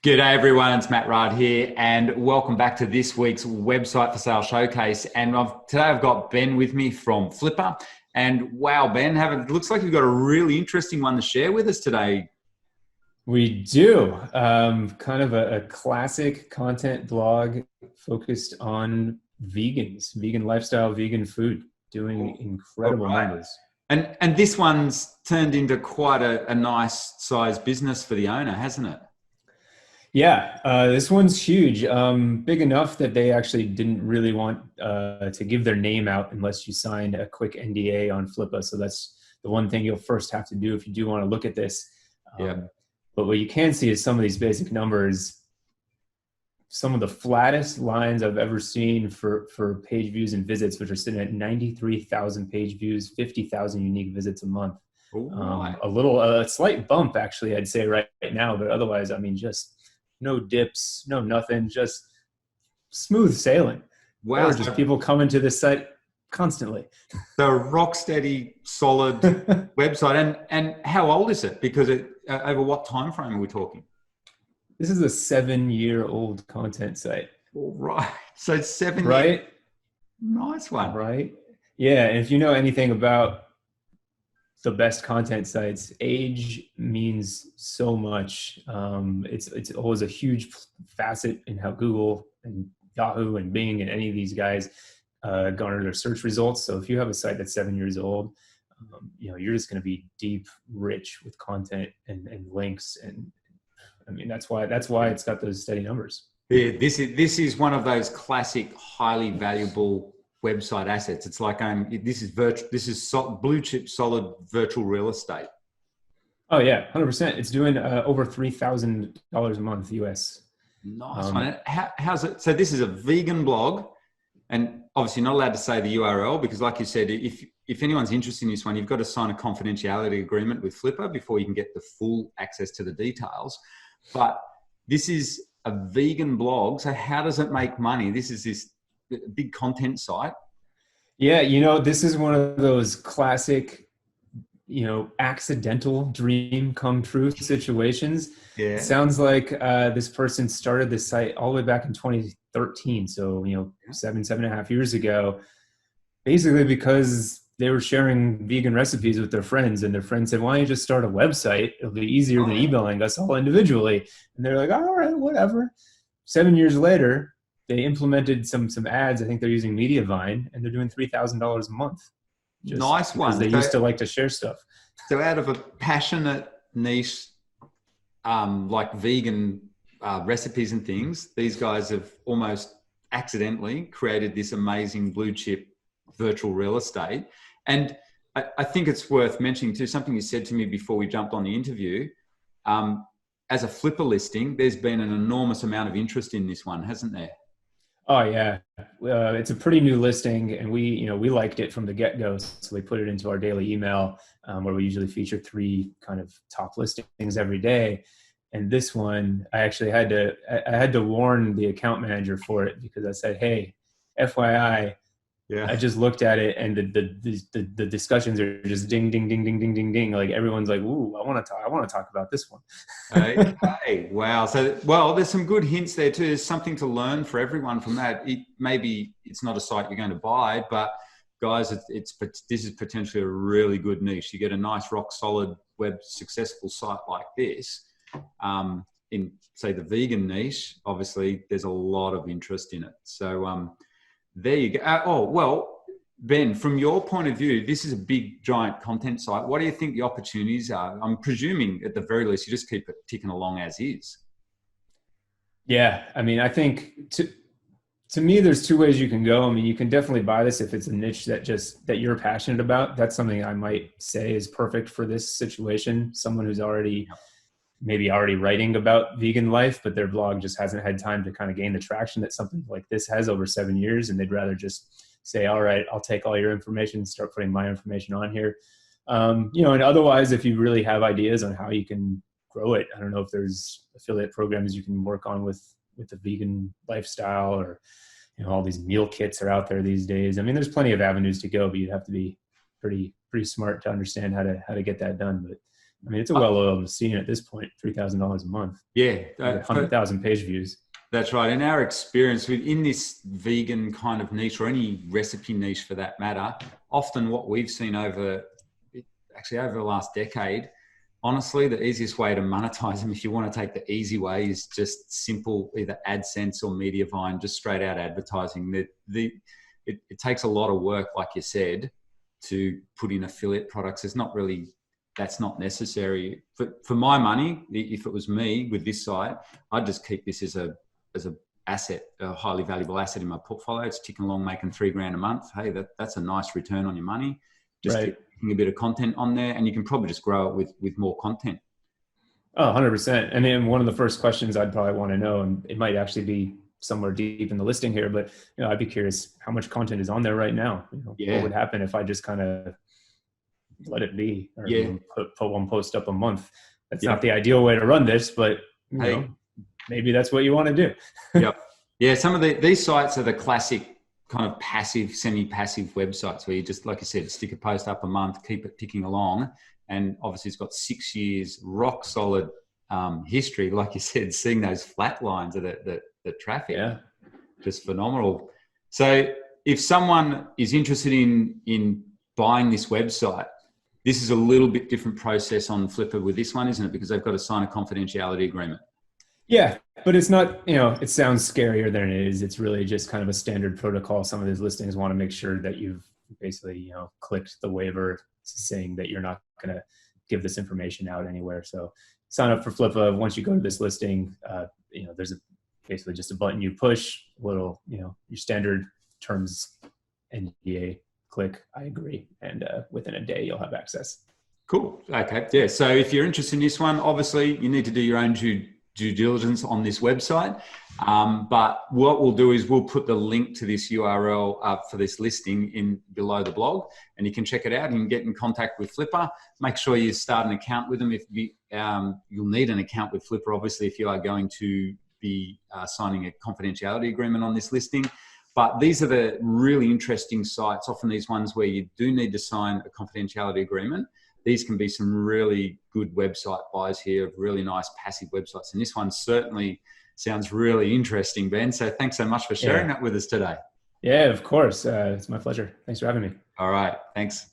G'day everyone, it's Matt Rard here, and welcome back to this week's Website for Sale Showcase. And today I've got Ben with me from Flippa. And wow, Ben, it looks like you've got a really interesting one to share with us today. We do. Kind of a classic content blog focused on vegans, vegan lifestyle, vegan food, doing incredible numbers. And this one's turned into quite a nice size business for the owner, hasn't it? Yeah, this one's huge. Big enough that they actually didn't really want to give their name out unless you signed a quick NDA on Flippa. So that's the one thing you'll first have to do if you do want to look at this. But what you can see is some of these basic numbers, some of the flattest lines I've ever seen for page views and visits, which are sitting at 93,000 page views, 50,000 unique visits a month. A slight bump actually, I'd say right now, but otherwise, I mean, just no dips, no nothing, just smooth sailing. Wow. Just people coming to this site constantly. So rock steady, solid website. And how old is it? Because over what time frame are we talking? This is a 7-year-old content site. All right. So it's 7 years. Right? Nice one. Right? Yeah. And if you know anything about the best content sites, age means so much. It's always a huge facet in how Google and Yahoo and Bing and any of these guys garner their search results. So if you have a site that's 7 years old, you're just going to be deep, rich with content and links. And I mean, that's why it's got those steady numbers. Yeah, this is one of those classic, highly valuable website assets. It's like this is blue chip solid virtual real estate. Oh yeah, 100%. It's doing over $3,000 a month US. Nice one. How's it? So this is a vegan blog, and obviously not allowed to say the URL because, like you said, if anyone's interested in this one, you've got to sign a confidentiality agreement with Flippa before you can get the full access to the details. But this is a vegan blog. So how does it make money? This is this big content site. Yeah, this is one of those classic, accidental dream come true situations. Yeah. It sounds like this person started this site all the way back in 2013. So, 7.5 years ago, basically because they were sharing vegan recipes with their friends, and their friends said, why don't you just start a website? It'll be easier than emailing us all individually. And they're like, all right, whatever. 7 years later, they implemented some ads. I think they're using Mediavine, and they're doing $3,000 a month. Nice one. They used to like to share stuff. So out of a passionate niche, like vegan recipes and things, these guys have almost accidentally created this amazing blue chip virtual real estate. And I think it's worth mentioning too, something you said to me before we jumped on the interview. As a Flippa listing, there's been an enormous amount of interest in this one, hasn't there? Oh yeah, it's a pretty new listing, and we liked it from the get-go. So we put it into our daily email, where we usually feature 3 kind of top listings every day. And this one, I actually had to warn the account manager for it because I said, "Hey, FYI, I just looked at it, and the discussions are just ding, ding, ding, ding, ding, ding, ding. Like everyone's like, ooh, I want to talk about this one." Okay, wow. So, well, there's some good hints there too. There's something to learn for everyone from that. Maybe it's not a site you're going to buy, but guys, this is potentially a really good niche. You get a nice, rock solid web successful site like this. In say the vegan niche, obviously there's a lot of interest in it. So, there you go. Ben, from your point of view, this is a big, giant content site. What do you think the opportunities are? I'm presuming at the very least, you just keep it ticking along as is. Yeah. I mean, I think to me, there's 2 ways you can go. I mean, you can definitely buy this if it's a niche that you're passionate about. That's something I might say is perfect for this situation. Someone who's maybe already writing about vegan life, but their blog just hasn't had time to kind of gain the traction that something like this has over 7 years. And they'd rather just say, all right, I'll take all your information, start putting my information on here. And otherwise, if you really have ideas on how you can grow it, I don't know if there's affiliate programs you can work on with the vegan lifestyle, or, all these meal kits are out there these days. I mean, there's plenty of avenues to go, but you'd have to be pretty smart to understand how to get that done. But I mean, it's a well-oiled machine at this point. $3,000 a month. Yeah, 100,000 page views. That's right. In our experience within this vegan kind of niche, or any recipe niche for that matter, often what we've seen over the last decade, honestly, the easiest way to monetize them, if you want to take the easy way, is just simple, either AdSense or Mediavine, just straight out advertising. It takes a lot of work, like you said, to put in affiliate products. That's not necessary. For my money, if it was me with this site, I'd just keep this as a asset, a highly valuable asset in my portfolio. It's ticking along, making $3,000 a month. Hey, that's a nice return on your money. Just Right. keeping a bit of content on there, and you can probably just grow it with more content. Oh, 100%. And then one of the first questions I'd probably want to know, and it might actually be somewhere deep in the listing here, but I'd be curious how much content is on there right now. What would happen if I just kind of let it be, or put one post up a month? That's not the ideal way to run this, but you know, maybe that's what you want to do. Yeah. Some of these sites are the classic kind of passive, semi-passive websites where you just, like I said, stick a post up a month, keep it ticking along. And obviously it's got 6 years rock solid history. Like you said, seeing those flat lines of the traffic, just phenomenal. So if someone is interested in buying this website, this is a little bit different process on Flippa with this one, isn't it? Because they've got to sign a confidentiality agreement. Yeah, but it's not, it sounds scarier than it is. It's really just kind of a standard protocol. Some of these listings want to make sure that you've basically, clicked the waiver saying that you're not going to give this information out anywhere. So sign up for Flippa. Once you go to this listing, there's basically just a button you push, little, your standard terms, NDA, click, I agree. And within a day, you'll have access. Cool. Okay. Yeah. So if you're interested in this one, obviously you need to do your own due diligence on this website. But what we'll do is we'll put the link to this URL for this listing in below the blog, and you can check it out and you can get in contact with Flippa. Make sure you start an account with them. If you'll need an account with Flippa, obviously, if you are going to be signing a confidentiality agreement on this listing. But these are the really interesting sites, often these ones where you do need to sign a confidentiality agreement. These can be some really good website buys here, of really nice passive websites. And this one certainly sounds really interesting, Ben. So thanks so much for sharing that with us today. Yeah, of course. It's my pleasure. Thanks for having me. All right. Thanks.